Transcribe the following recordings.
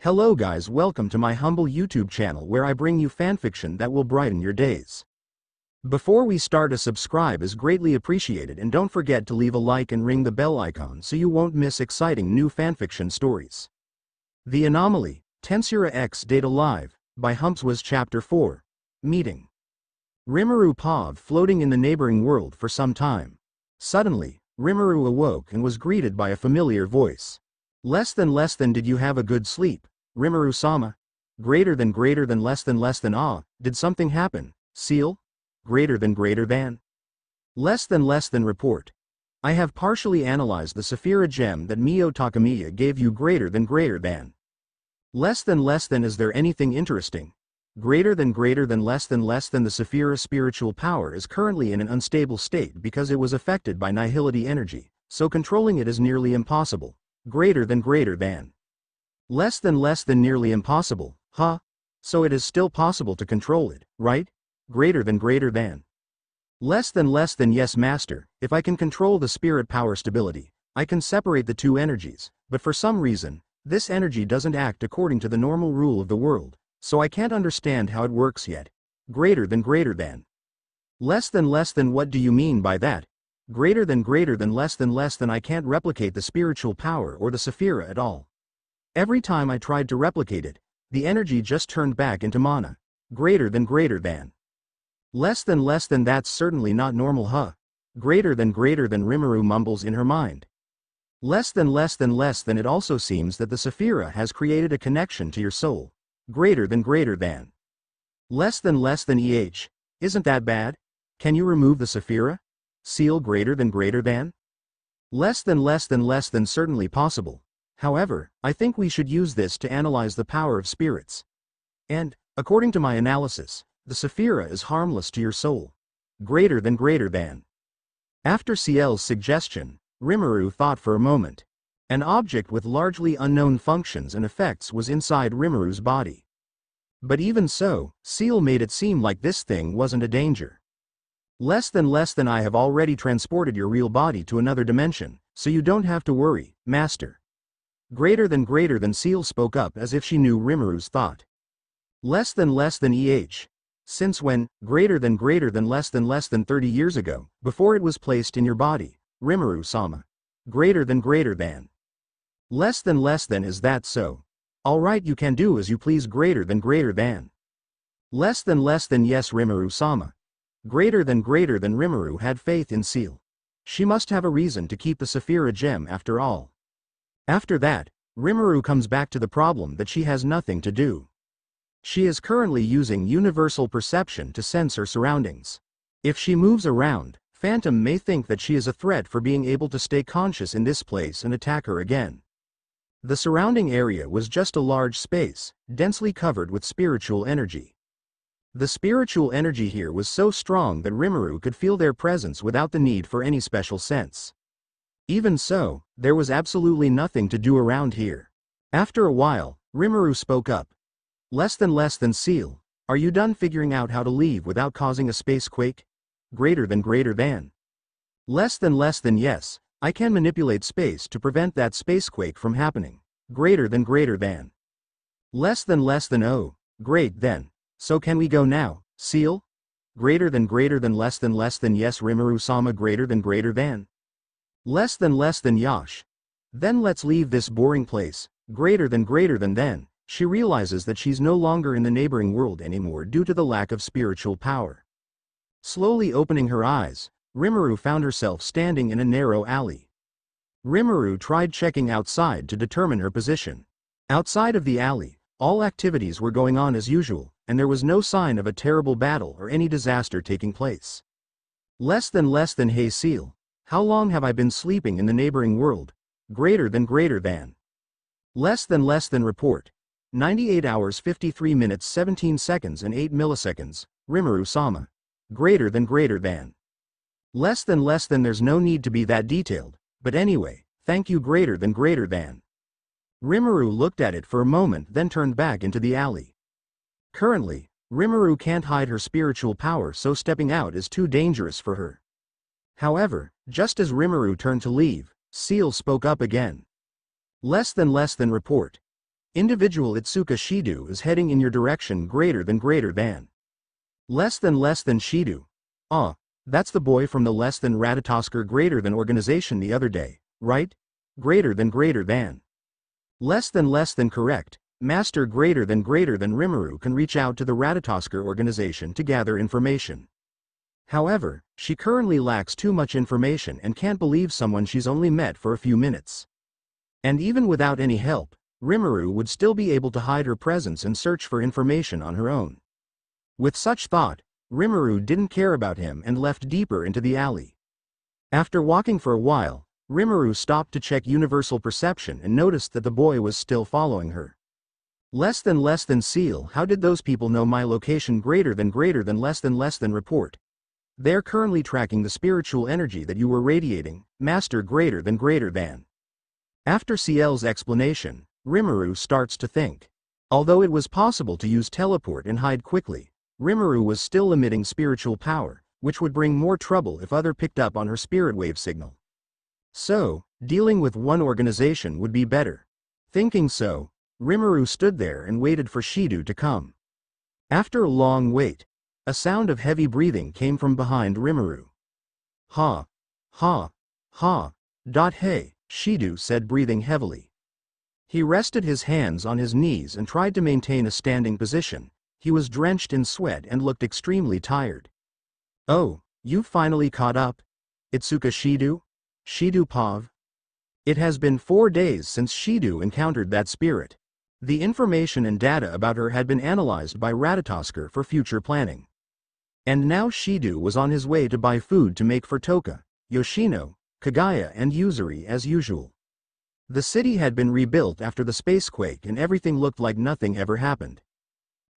Hello guys, welcome to my humble YouTube channel where I bring you fanfiction that will brighten your days. Before we start, a subscribe is greatly appreciated, and don't forget to leave a like and ring the bell icon so you won't miss exciting new fanfiction stories. The Anomaly, TensuraXDate Alive, by Humpzwas Chapter 4. Meeting. Rimuru paused, floating in the neighboring world for some time. Suddenly, Rimuru awoke and was greeted by a familiar voice. Less than did you have a good sleep, Rimuru-sama? Greater than less than ah, did something happen, seal? Greater than less than report. I have partially analyzed the Ch4 gem that Mio Takamiya gave you. Greater than less than is there anything interesting? Greater than less than the Ch4 spiritual power is currently in an unstable state because it was affected by nihility energy, so controlling it is nearly impossible. Greater than less than nearly impossible, huh? So it is still possible to control it, right? Greater than less than yes master. If I can control the spirit power stability, I can separate the two energies, but for some reason, this energy doesn't act according to the normal rule of the world, so I can't understand how it works yet. Greater than less than what do you mean by that? Greater than less than I can't replicate the spiritual power or the Ch4 at all. Every time I tried to replicate it, the energy just turned back into mana. Greater than less than that's certainly not normal, huh? Greater than Rimuru mumbles in her mind. Less than it also seems that the Ch4 has created a connection to your soul. Greater than less than isn't that bad? Can you remove the Ch4? Seal greater than? Less than certainly possible. However, I think we should use this to analyze the power of spirits. And, according to my analysis, the Ch4 is harmless to your soul. Greater than. After Ciel's suggestion, Rimuru thought for a moment. An object with largely unknown functions and effects was inside Rimuru's body. But even so, Ciel made it seem like this thing wasn't a danger. Less than I have already transported your real body to another dimension, so you don't have to worry, master. Greater than Ciel spoke up as if she knew Rimuru's thought. Less than Since when? Greater than less than 30 years ago, before it was placed in your body, Rimuru-sama. Greater than. Less than is that so? Alright, you can do as you please. Greater than. Less than yes, Rimuru-sama. Greater than Rimuru had faith in Ciel. She must have a reason to keep the Ch4 gem after all. After that, Rimuru comes back to the problem that she has nothing to do. She is currently using universal perception to sense her surroundings. If she moves around, Phantom may think that she is a threat for being able to stay conscious in this place and attack her again. The surrounding area was just a large space, densely covered with spiritual energy. The spiritual energy here was so strong that Rimuru could feel their presence without the need for any special sense. Even so, there was absolutely nothing to do around here. After a while, Rimuru spoke up. Less than Ciel, are you done figuring out how to leave without causing a space quake? Greater than. Less than yes, I can manipulate space to prevent that space quake from happening. Greater than. Less than oh, great then. So can we go now, Ciel? Greater than less than yes, Rimuru-sama. Greater than. Less than Yash. Then let's leave this boring place. Greater than then. She realizes that she's no longer in the neighboring world anymore due to the lack of spiritual power. Slowly opening her eyes, Rimuru found herself standing in a narrow alley. Rimuru tried checking outside to determine her position. Outside of the alley, all activities were going on as usual, and there was no sign of a terrible battle or any disaster taking place. Less than hey Ciel, how long have I been sleeping in the neighboring world? Greater than. Less than report. 98 hours 53 minutes 17 seconds and 8 milliseconds, Rimuru-sama. Greater than. Less than there's no need to be that detailed, but anyway, thank you. Greater than. Rimuru looked at it for a moment, then turned back into the alley. Currently, Rimuru can't hide her spiritual power, so stepping out is too dangerous for her. However, just as Rimuru turned to leave, Ciel spoke up again. Less than report. Individual Itsuka Shido is heading in your direction greater than. Less than Shido. Ah, that's the boy from the less than Ratatosker greater than organization the other day, right? Greater than. Less than correct. Master greater than Rimuru can reach out to the Ratatosker organization to gather information. However, she currently lacks too much information and can't believe someone she's only met for a few minutes. And even without any help, Rimuru would still be able to hide her presence and search for information on her own. With such thought, Rimuru didn't care about him and left deeper into the alley. After walking for a while, Rimuru stopped to check universal perception and noticed that the boy was still following her. Less than seal. How did those people know my location greater than less than report? They're currently tracking the spiritual energy that you were radiating, Master greater than. After CL's explanation, Rimuru starts to think. Although it was possible to use teleport and hide quickly, Rimuru was still emitting spiritual power, which would bring more trouble if other picked up on her spirit wave signal. So, dealing with one organization would be better. Thinking so, Rimuru stood there and waited for Shido to come. After a long wait, a sound of heavy breathing came from behind Rimuru. Ha. Hey, Shido said, breathing heavily. He rested his hands on his knees and tried to maintain a standing position. He was drenched in sweat and looked extremely tired. Oh, you've finally caught up? Itsuka Shido? Shido Pav? It has been 4 days since Shido encountered that spirit. The information and data about her had been analyzed by Ratatosker for future planning. And now Shido was on his way to buy food to make for Toka, Yoshino, Kagaya and Yuzuri as usual. The city had been rebuilt after the spacequake and everything looked like nothing ever happened.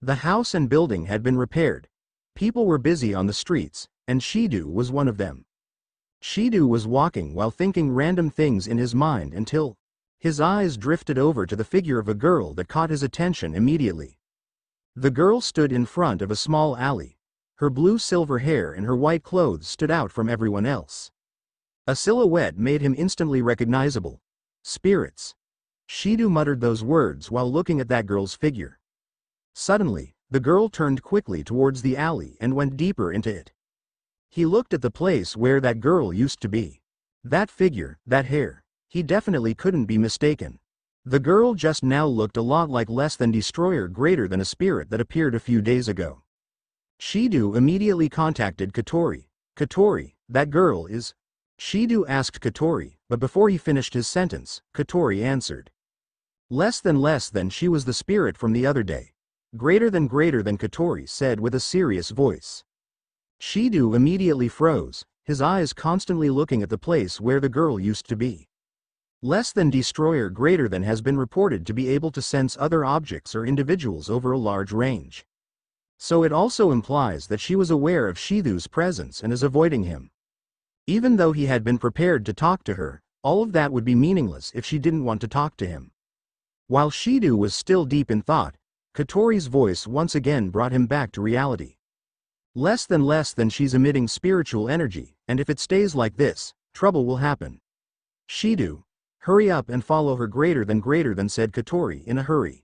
The house and building had been repaired. People were busy on the streets, and Shido was one of them. Shido was walking while thinking random things in his mind until his eyes drifted over to the figure of a girl that caught his attention immediately. The girl stood in front of a small alley. Her blue-silver hair and her white clothes stood out from everyone else. A silhouette made him instantly recognizable. Spirits. Shido muttered those words while looking at that girl's figure. Suddenly, the girl turned quickly towards the alley and went deeper into it. He looked at the place where that girl used to be. That figure, that hair. He definitely couldn't be mistaken. The girl just now looked a lot like less than Destroyer greater than a spirit that appeared a few days ago. Shido immediately contacted Katori. Katori, that girl is... Shido asked Katori, but before he finished his sentence, Katori answered. Less than she was the spirit from the other day. Greater than Katori said with a serious voice. Shido immediately froze, his eyes constantly looking at the place where the girl used to be. Less than Destroyer greater than has been reported to be able to sense other objects or individuals over a large range. So it also implies that she was aware of Shido's presence and is avoiding him. Even though he had been prepared to talk to her, all of that would be meaningless if she didn't want to talk to him. While Shido was still deep in thought, Katori's voice once again brought him back to reality. Less than she's emitting spiritual energy, and if it stays like this, trouble will happen. Shido, hurry up and follow her greater than said Katori in a hurry.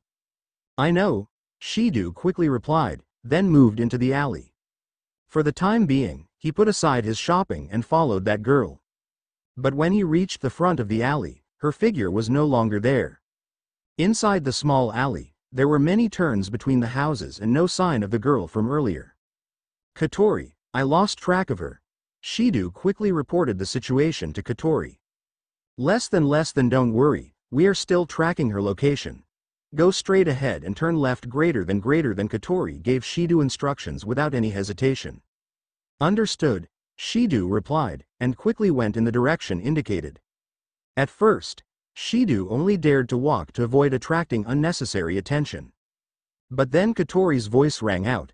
I know, Shido quickly replied, then moved into the alley. For the time being, he put aside his shopping and followed that girl. But when he reached the front of the alley, her figure was no longer there. Inside the small alley, there were many turns between the houses and no sign of the girl from earlier. Katori, I lost track of her. Shido quickly reported the situation to Katori. Less than don't worry, we are still tracking her location. Go straight ahead and turn left greater than Katori gave Shido instructions without any hesitation. Understood, Shido replied, and quickly went in the direction indicated. At first, Shido only dared to walk to avoid attracting unnecessary attention. But then Katori's voice rang out.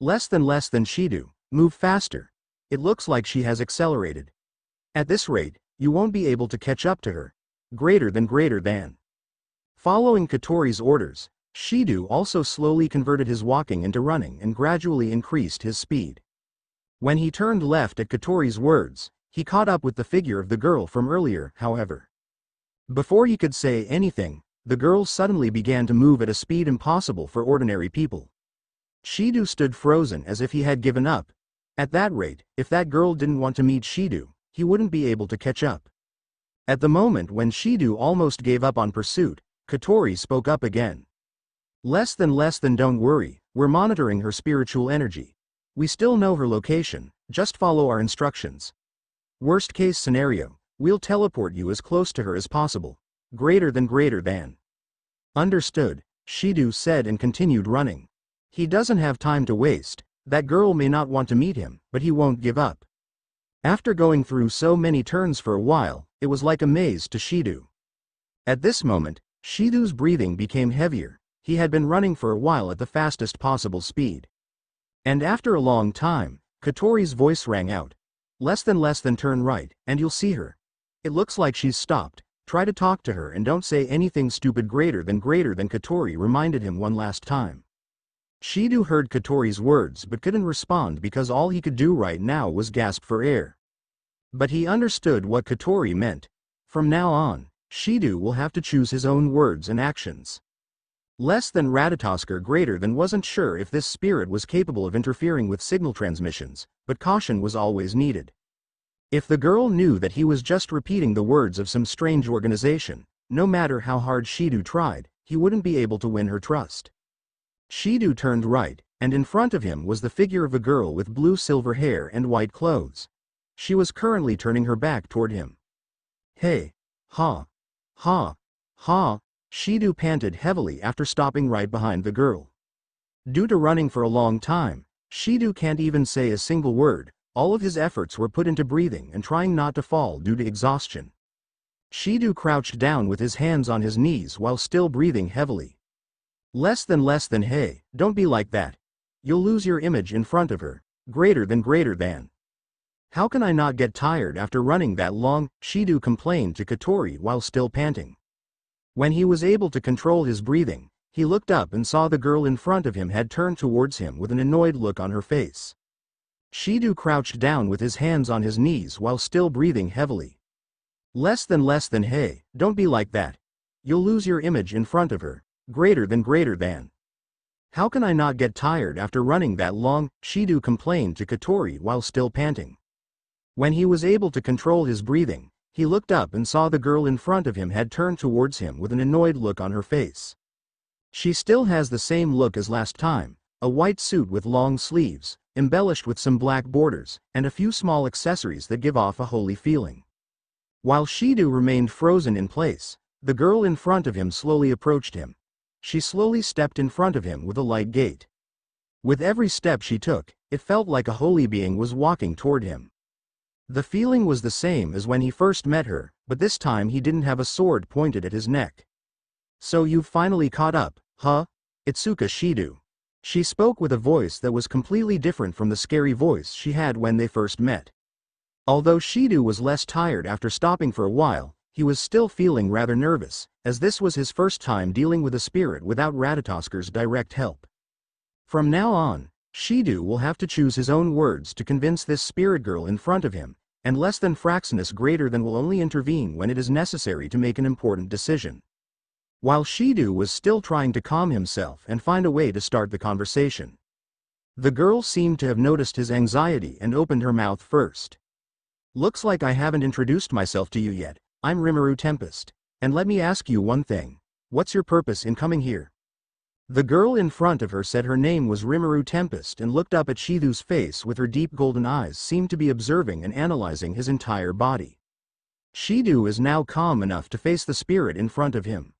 Less than Shido, move faster. It looks like she has accelerated. At this rate, you won't be able to catch up to her. Greater than. Following Katori's orders, Shido also slowly converted his walking into running and gradually increased his speed. When he turned left at Katori's words, he caught up with the figure of the girl from earlier, however. Before he could say anything, the girl suddenly began to move at a speed impossible for ordinary people. Shidu stood frozen as if he had given up. At that rate, if that girl didn't want to meet Shidu, he wouldn't be able to catch up. At the moment when Shidu almost gave up on pursuit, Kotori spoke up again. Less than don't worry, we're monitoring her spiritual energy. We still know her location, just follow our instructions. Worst case scenario, we'll teleport you as close to her as possible. Greater than. Understood, Shidu said and continued running. He doesn't have time to waste. That girl may not want to meet him, but he won't give up. After going through so many turns for a while, it was like a maze to Shidu. At this moment, Shidu's breathing became heavier. He had been running for a while at the fastest possible speed. And after a long time, Kotori's voice rang out. Less than turn right, and you'll see her. It looks like she's stopped. Try to talk to her and don't say anything stupid. Greater than Kotori reminded him one last time. Shidu heard Kotori's words but couldn't respond because all he could do right now was gasp for air. But he understood what Kotori meant. From now on, Shidu will have to choose his own words and actions. Less than Ratatosker greater than wasn't sure if this spirit was capable of interfering with signal transmissions, but caution was always needed. If the girl knew that he was just repeating the words of some strange organization, no matter how hard Shidu tried, he wouldn't be able to win her trust. Shidu turned right, and in front of him was the figure of a girl with blue-silver hair and white clothes. She was currently turning her back toward him. Hey! Ha! Ha! Ha! Shidu panted heavily after stopping right behind the girl. Due to running for a long time, Shidu can't even say a single word. All of his efforts were put into breathing and trying not to fall due to exhaustion. Shidu crouched down with his hands on his knees while still breathing heavily. Less than hey, don't be like that. You'll lose your image in front of her. Greater than. How can I not get tired after running that long? Shidu complained to Kotori while still panting. When he was able to control his breathing, he looked up and saw the girl in front of him had turned towards him with an annoyed look on her face. Shidu crouched down with his hands on his knees while still breathing heavily. Less than hey, don't be like that. You'll lose your image in front of her. Greater than. How can I not get tired after running that long? Shidu complained to Kotori while still panting. When he was able to control his breathing, he looked up and saw the girl in front of him had turned towards him with an annoyed look on her face. She still has the same look as last time, a white suit with long sleeves, embellished with some black borders, and a few small accessories that give off a holy feeling. While Shidu remained frozen in place, the girl in front of him slowly approached him. She slowly stepped in front of him with a light gait. With every step she took, it felt like a holy being was walking toward him. The feeling was the same as when he first met her, but this time he didn't have a sword pointed at his neck. So you've finally caught up, huh? Itsuka Shidu. She spoke with a voice that was completely different from the scary voice she had when they first met. Although Shidu was less tired after stopping for a while, he was still feeling rather nervous, as this was his first time dealing with a spirit without Ratatosker's direct help. From now on, Shidu will have to choose his own words to convince this spirit girl in front of him, and less than Fraxinus greater than will only intervene when it is necessary to make an important decision. While Shidu was still trying to calm himself and find a way to start the conversation, the girl seemed to have noticed his anxiety and opened her mouth first. Looks like I haven't introduced myself to you yet. I'm Rimuru Tempest, and let me ask you one thing. What's your purpose in coming here? The girl in front of her said her name was Rimuru Tempest and looked up at Shidu's face with her deep golden eyes seemed to be observing and analyzing his entire body. Shidu is now calm enough to face the spirit in front of him.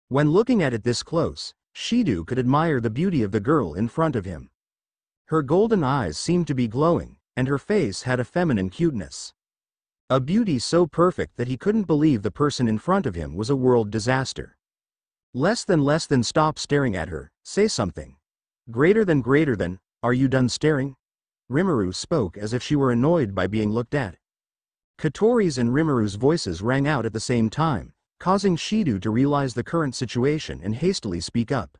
When looking at it this close, Shidu could admire the beauty of the girl in front of him. Her golden eyes seemed to be glowing, and her face had a feminine cuteness. A beauty so perfect that he couldn't believe the person in front of him was a world disaster. Less than stop staring at her, say something. Greater than, are you done staring? Rimuru spoke as if she were annoyed by being looked at. Kotori's and Rimuru's voices rang out at the same time, causing Shidu to realize the current situation and hastily speak up.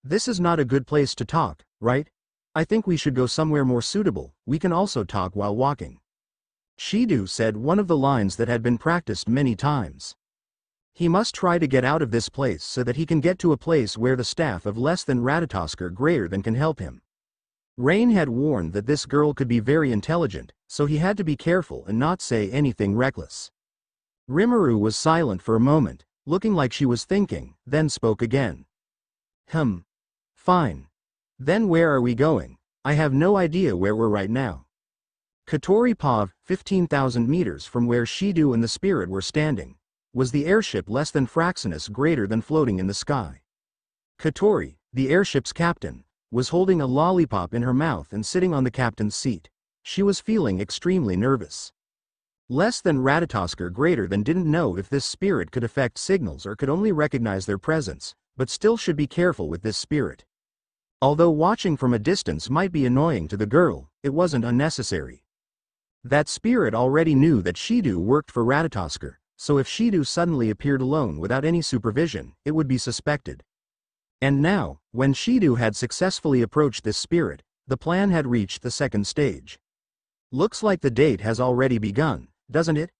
This is not a good place to talk, right? I think we should go somewhere more suitable. We can also talk while walking. Shidu said one of the lines that had been practiced many times. He must try to get out of this place so that he can get to a place where the staff of less than Ratatoskr greater than can help him. Rain had warned that this girl could be very intelligent, so he had to be careful and not say anything reckless. Rimuru was silent for a moment, looking like she was thinking, then spoke again. Fine. Then where are we going? I have no idea where we're right now. Katori Pav, 15,000 meters from where Shidu and the spirit were standing. Was the airship less than Fraxinus greater than floating in the sky? Katori, the airship's captain, was holding a lollipop in her mouth and sitting on the captain's seat. She was feeling extremely nervous. Less than Ratatoskr greater than didn't know if this spirit could affect signals or could only recognize their presence, but still should be careful with this spirit. Although watching from a distance might be annoying to the girl, it wasn't unnecessary. That spirit already knew that Shidu worked for Ratatoskr, so if Shidu suddenly appeared alone without any supervision, it would be suspected. And now, when Shidu had successfully approached this spirit, the plan had reached the second stage. Looks like the date has already begun, doesn't it?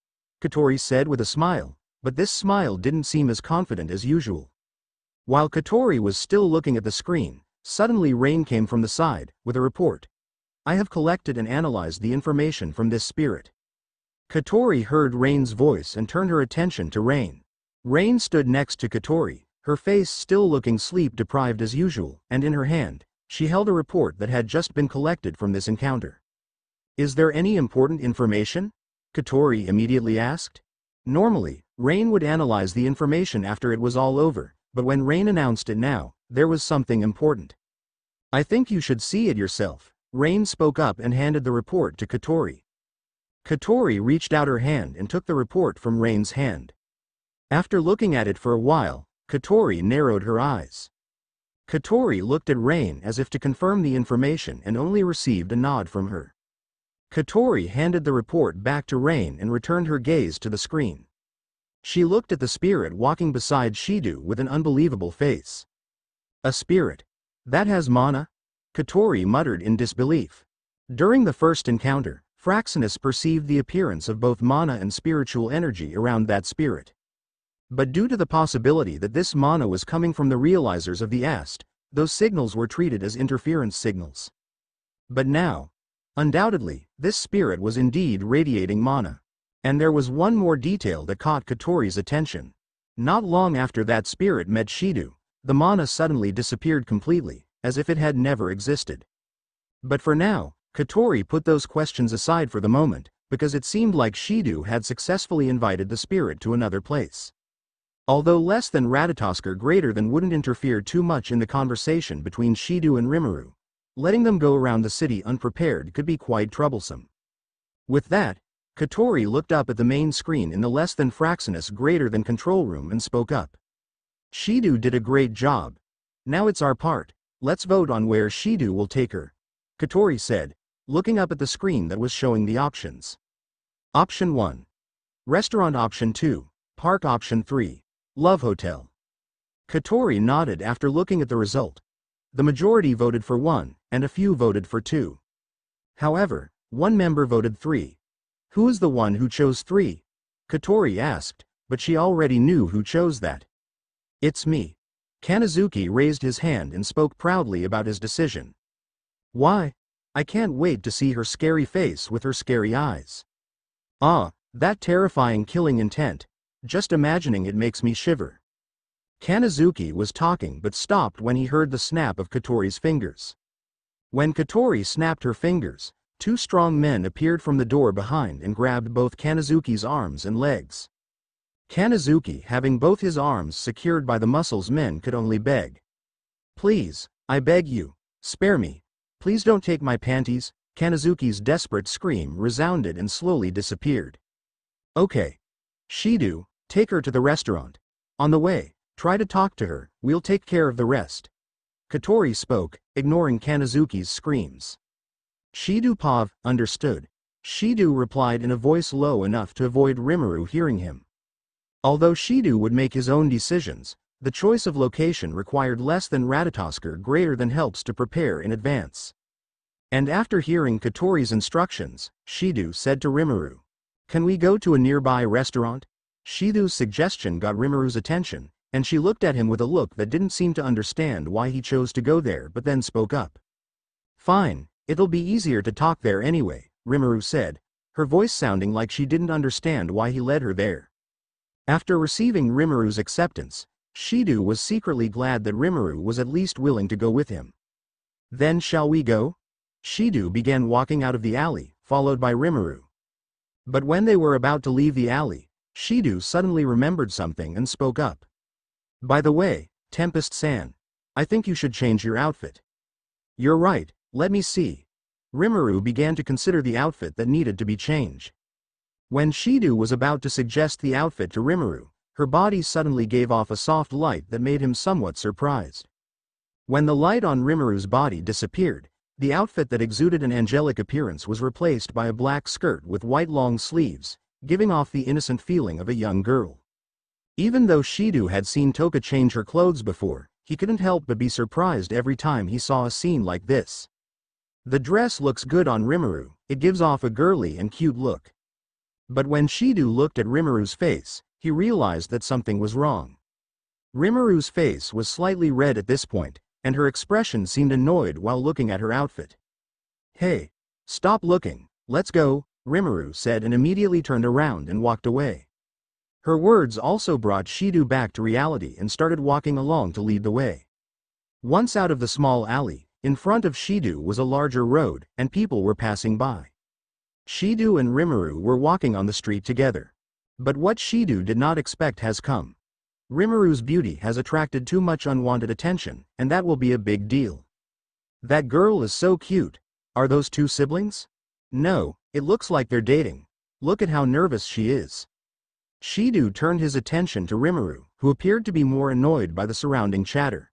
Katori said with a smile, but this smile didn't seem as confident as usual. While Katori was still looking at the screen, suddenly Rain came from the side, with a report. I have collected and analyzed the information from this spirit. Katori heard Rain's voice and turned her attention to Rain. Rain stood next to Katori, her face still looking sleep-deprived as usual, and in her hand, she held a report that had just been collected from this encounter. Is there any important information? Katori immediately asked. Normally, Rain would analyze the information after it was all over, but when Rain announced it now, there was something important. I think you should see it yourself. Rain spoke up and handed the report to Katori. Katori reached out her hand and took the report from Rain's hand. After looking at it for a while, Katori narrowed her eyes. Katori looked at Rain as if to confirm the information and only received a nod from her. Katori handed the report back to Rain and returned her gaze to the screen. She looked at the spirit walking beside Shidu with an unbelievable face. A spirit? That has mana? Katori muttered in disbelief. During the first encounter, Fraxinus perceived the appearance of both mana and spiritual energy around that spirit. But due to the possibility that this mana was coming from the realizers of the Est, those signals were treated as interference signals. But now, undoubtedly, this spirit was indeed radiating mana. And there was one more detail that caught Katori's attention. Not long after that spirit met Shidu, the mana suddenly disappeared completely, as if it had never existed. But for now, Katori put those questions aside for the moment, because it seemed like Shidu had successfully invited the spirit to another place. Although less than Ratatoskr greater than wouldn't interfere too much in the conversation between Shidu and Rimuru, letting them go around the city unprepared could be quite troublesome. With that, Katori looked up at the main screen in the less than Fraxinus greater than control room and spoke up. Shidu did a great job. Now it's our part. Let's vote on where Shidu will take her. Katori said, looking up at the screen that was showing the options. Option 1. Restaurant. Option 2. Park. Option 3. Love Hotel. Katori nodded after looking at the result. The majority voted for 1, and a few voted for 2. However, one member voted 3. Who is the one who chose 3? Katori asked, but she already knew who chose that. It's me. Kanazuki raised his hand and spoke proudly about his decision. Why? I can't wait to see her scary face with her scary eyes. Ah, that terrifying killing intent. Just imagining it makes me shiver. Kanazuki was talking but stopped when he heard the snap of Katori's fingers. When Katori snapped her fingers, 2 strong men appeared from the door behind and grabbed both Kanazuki's arms and legs. Kanazuki, having both his arms secured by the muscles men, could only beg. Please, I beg you, spare me. Please don't take my panties. Kanazuki's desperate scream resounded and slowly disappeared. Okay. Shidu, take her to the restaurant. On the way, try to talk to her, we'll take care of the rest. Katori spoke, ignoring Kanazuki's screams. Shidu Pav understood. Shidu replied in a voice low enough to avoid Rimuru hearing him. Although Shidu would make his own decisions, the choice of location required less than Ratatoskr greater than helps to prepare in advance. And after hearing Katori's instructions, Shidu said to Rimuru, "Can we go to a nearby restaurant?" Shidu's suggestion got Rimuru's attention, and she looked at him with a look that didn't seem to understand why he chose to go there but then spoke up. "Fine, it'll be easier to talk there anyway," Rimuru said, her voice sounding like she didn't understand why he led her there. After receiving Rimuru's acceptance, Shidu was secretly glad that Rimuru was at least willing to go with him. "Then shall we go?" Shidu began walking out of the alley, followed by Rimuru. But when they were about to leave the alley, Shidu suddenly remembered something and spoke up. "By the way, Tempest-san, I think you should change your outfit." "You're right, let me see." Rimuru began to consider the outfit that needed to be changed. When Shidu was about to suggest the outfit to Rimuru, her body suddenly gave off a soft light that made him somewhat surprised. When the light on Rimuru's body disappeared, the outfit that exuded an angelic appearance was replaced by a black skirt with white long sleeves, giving off the innocent feeling of a young girl. Even though Shidu had seen Toka change her clothes before, he couldn't help but be surprised every time he saw a scene like this. The dress looks good on Rimuru, it gives off a girly and cute look. But when Shidu looked at Rimuru's face, he realized that something was wrong. Rimuru's face was slightly red at this point, and her expression seemed annoyed while looking at her outfit. "Hey, stop looking, let's go," Rimuru said and immediately turned around and walked away. Her words also brought Shidu back to reality and started walking along to lead the way. Once out of the small alley, in front of Shidu was a larger road, and people were passing by. Shidu and Rimuru were walking on the street together. But what Shidu did not expect has come. Rimuru's beauty has attracted too much unwanted attention, and that will be a big deal. "That girl is so cute. Are those two siblings?" "No, it looks like they're dating. Look at how nervous she is." Shidu turned his attention to Rimuru, who appeared to be more annoyed by the surrounding chatter.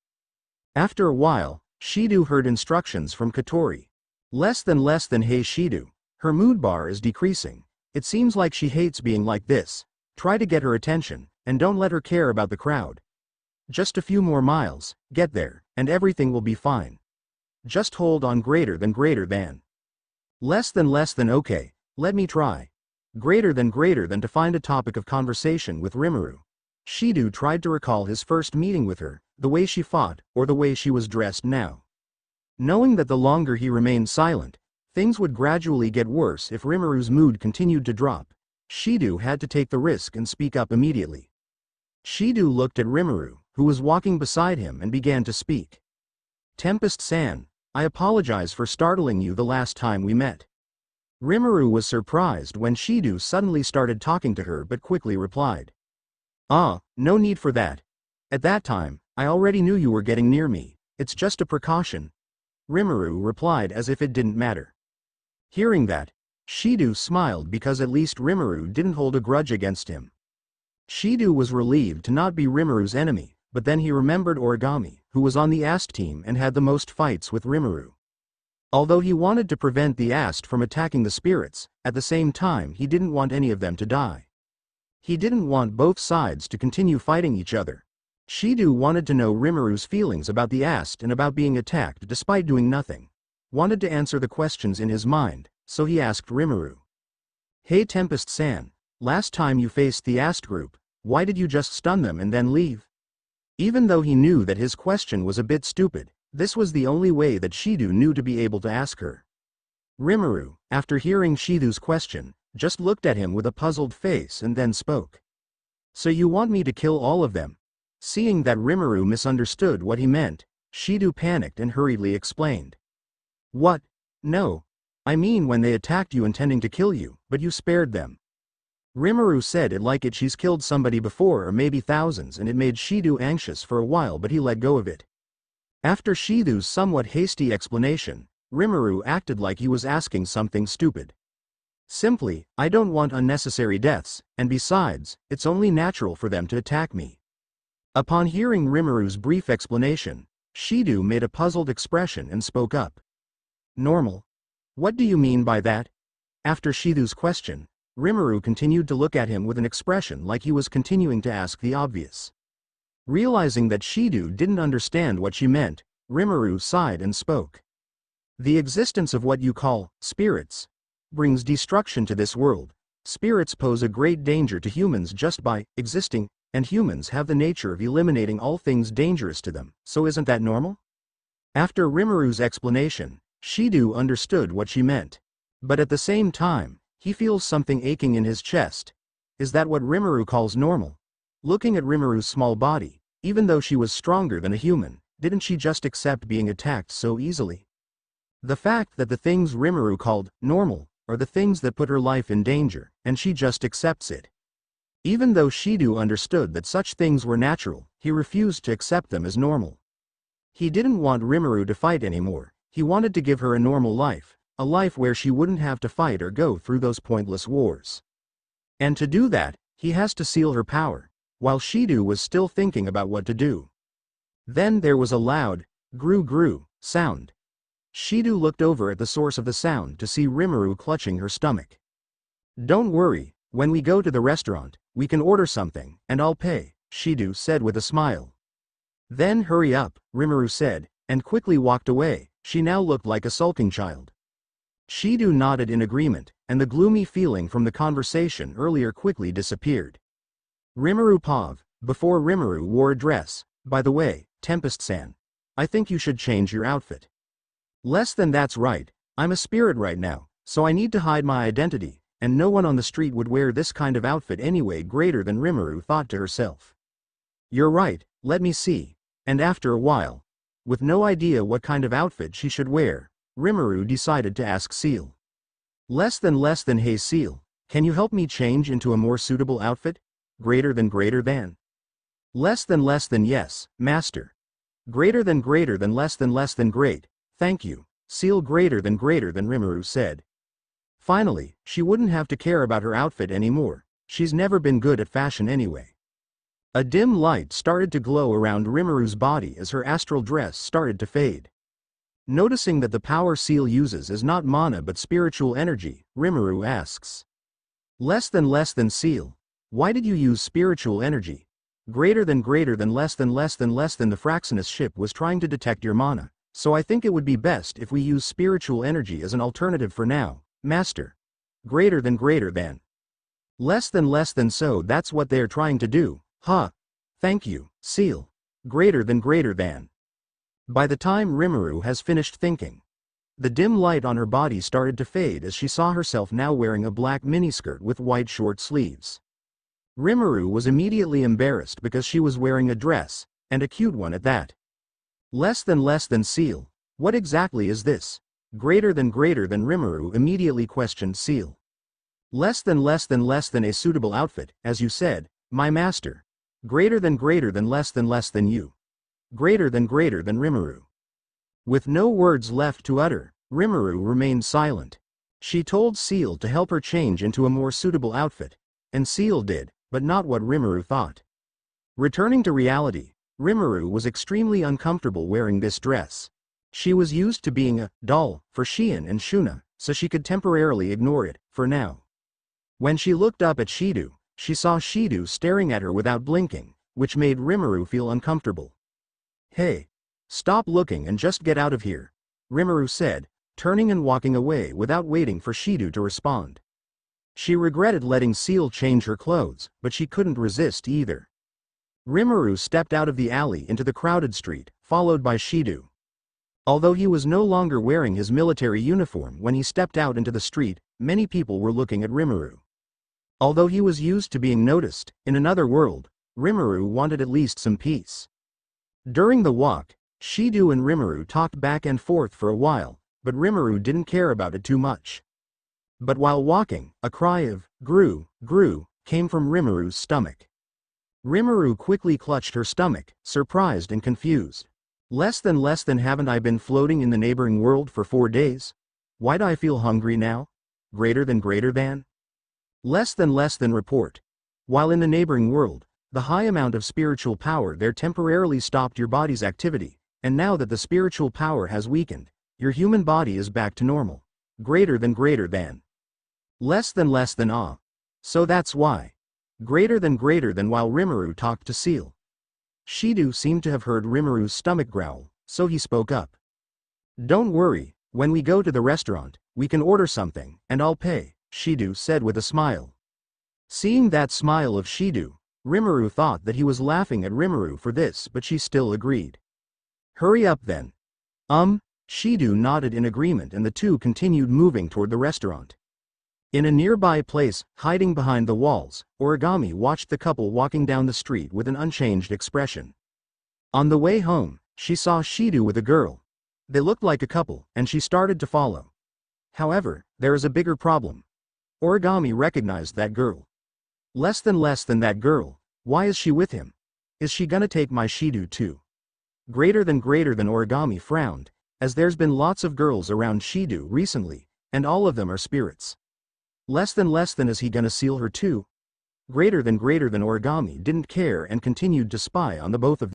After a while, Shidu heard instructions from Katori. Less than "Hey Shidu, her mood bar is decreasing. It seems like she hates being like this. Try to get her attention, and don't let her care about the crowd. Just a few more miles, get there, and everything will be fine. Just hold on greater than. Less than okay, let me try. Greater than to find a topic of conversation with Rimuru. Shidu tried to recall his first meeting with her, the way she fought, or the way she was dressed now. Knowing that the longer he remained silent, things would gradually get worse if Rimuru's mood continued to drop, Shidu had to take the risk and speak up immediately. Shidu looked at Rimuru, who was walking beside him, and began to speak. "Tempest-san, I apologize for startling you the last time we met." Rimuru was surprised when Shidu suddenly started talking to her but quickly replied. "Ah, no need for that. At that time, I already knew you were getting near me, it's just a precaution." Rimuru replied as if it didn't matter. Hearing that, Shidu smiled because at least Rimuru didn't hold a grudge against him. Shidu was relieved to not be Rimuru's enemy, but then he remembered Origami, who was on the Ast team and had the most fights with Rimuru. Although he wanted to prevent the Ast from attacking the spirits, at the same time he didn't want any of them to die. He didn't want both sides to continue fighting each other. Shidu wanted to know Rimuru's feelings about the Ast and about being attacked despite doing nothing. Wanted to answer the questions in his mind, so he asked Rimuru. "Hey Tempest-san, last time you faced the Ast group, why did you just stun them and then leave?" Even though he knew that his question was a bit stupid, this was the only way that Shidu knew to be able to ask her. Rimuru, after hearing Shidu's question, just looked at him with a puzzled face and then spoke. "So you want me to kill all of them?" Seeing that Rimuru misunderstood what he meant, Shidu panicked and hurriedly explained. "What? No. I mean when they attacked you intending to kill you, but you spared them." Rimuru said it like she's killed somebody before or maybe thousands, and it made Shidu anxious for a while, but he let go of it. After Shidu's somewhat hasty explanation, Rimuru acted like he was asking something stupid. "Simply, I don't want unnecessary deaths, and besides, it's only natural for them to attack me." Upon hearing Rimuru's brief explanation, Shidu made a puzzled expression and spoke up. "Normal? What do you mean by that?" After Shidu's question, Rimuru continued to look at him with an expression like he was continuing to ask the obvious. Realizing that Shidu didn't understand what she meant, Rimuru sighed and spoke. "The existence of what you call spirits brings destruction to this world, spirits pose a great danger to humans just by existing, and humans have the nature of eliminating all things dangerous to them, so isn't that normal? After Rimuru's explanation, Shidu understood what she meant. But at the same time, he feels something aching in his chest. Is that what Rimuru calls normal? Looking at Rimuru's small body, even though she was stronger than a human, didn't she just accept being attacked so easily? The fact that the things Rimuru called normal are the things that put her life in danger, and she just accepts it. Even though Shidu understood that such things were natural, he refused to accept them as normal. He didn't want Rimuru to fight anymore. He wanted to give her a normal life, a life where she wouldn't have to fight or go through those pointless wars. And to do that, he has to seal her power, while Shidu was still thinking about what to do. Then there was a loud, gru-gru, sound. Shidu looked over at the source of the sound to see Rimuru clutching her stomach. Don't worry, when we go to the restaurant, we can order something, and I'll pay, Shidu said with a smile. Then hurry up, Rimuru said, and quickly walked away. She now looked like a sulking child. Shidu nodded in agreement, and the gloomy feeling from the conversation earlier quickly disappeared. Rimuru Pav, before Rimuru wore a dress. By the way, Tempest-san, I think you should change your outfit. Less than that's right, I'm a spirit right now, so I need to hide my identity, and no one on the street would wear this kind of outfit anyway. Greater than Rimuru thought to herself. You're right, let me see. And after a while, with no idea what kind of outfit she should wear, Rimuru decided to ask Seal. Less than hey Seal, can you help me change into a more suitable outfit? Greater than Less than yes, master. Greater than less than great, thank you, Seal. Greater than Rimuru said. Finally, she wouldn't have to care about her outfit anymore. She's never been good at fashion anyway. A dim light started to glow around Rimuru's body as her astral dress started to fade. Noticing that the power Seal uses is not mana but spiritual energy, Rimuru asks. Less than Seal, why did you use spiritual energy? Greater than less than the Fraxinus ship was trying to detect your mana, so I think it would be best if we use spiritual energy as an alternative for now, master. Greater than Less than so that's what they're trying to do, huh? Thank you, Seal. Greater than. By the time Rimuru has finished thinking, the dim light on her body started to fade as she saw herself now wearing a black miniskirt with white short sleeves. Rimuru was immediately embarrassed because she was wearing a dress, and a cute one at that. Less than Seal, what exactly is this? Greater than Rimuru immediately questioned Seal. Less than a suitable outfit, as you said, my master. Greater than less than you. Greater than Rimuru. With no words left to utter, Rimuru remained silent. She told Seal to help her change into a more suitable outfit, and Seal did, but not what Rimuru thought. Returning to reality, Rimuru was extremely uncomfortable wearing this dress. She was used to being a doll for Shion and Shuna, so she could temporarily ignore it, for now. When she looked up at Shidu, she saw Shidu staring at her without blinking, which made Rimuru feel uncomfortable. Hey! Stop looking and just get out of here, Rimuru said, turning and walking away without waiting for Shidu to respond. She regretted letting Seal change her clothes, but she couldn't resist either. Rimuru stepped out of the alley into the crowded street, followed by Shidu. Although he was no longer wearing his military uniform when he stepped out into the street, many people were looking at Rimuru. Although he was used to being noticed, in another world, Rimuru wanted at least some peace. During the walk, Shidu and Rimuru talked back and forth for a while, but Rimuru didn't care about it too much. But while walking, a cry of "Gru, Gru" came from Rimuru's stomach. Rimuru quickly clutched her stomach, surprised and confused. Less than haven't I been floating in the neighboring world for 4 days? Why do I feel hungry now? Greater than? Less than report. While in the neighboring world, the high amount of spiritual power there temporarily stopped your body's activity, and now that the spiritual power has weakened, your human body is back to normal. Greater than. Less than ah. So that's why. Greater than while Rimuru talked to Seal. Shidu seemed to have heard Rimuru's stomach growl, so he spoke up. Don't worry, when we go to the restaurant, we can order something, and I'll pay, Shidu said with a smile. Seeing that smile of Shido, Rimuru thought that he was laughing at Rimuru for this, but she still agreed. Hurry up then. Shido nodded in agreement and the two continued moving toward the restaurant. In a nearby place, hiding behind the walls, Origami watched the couple walking down the street with an unchanged expression. On the way home, she saw Shido with a girl. They looked like a couple, and she started to follow. However, there is a bigger problem. Origami recognized that girl. Less than that girl. Why is she with him? Is she gonna take my Shido too? Greater than Origami frowned, as there's been lots of girls around Shido recently, and all of them are spirits. Less than is he gonna seal her too? Greater than Origami didn't care and continued to spy on the both of them.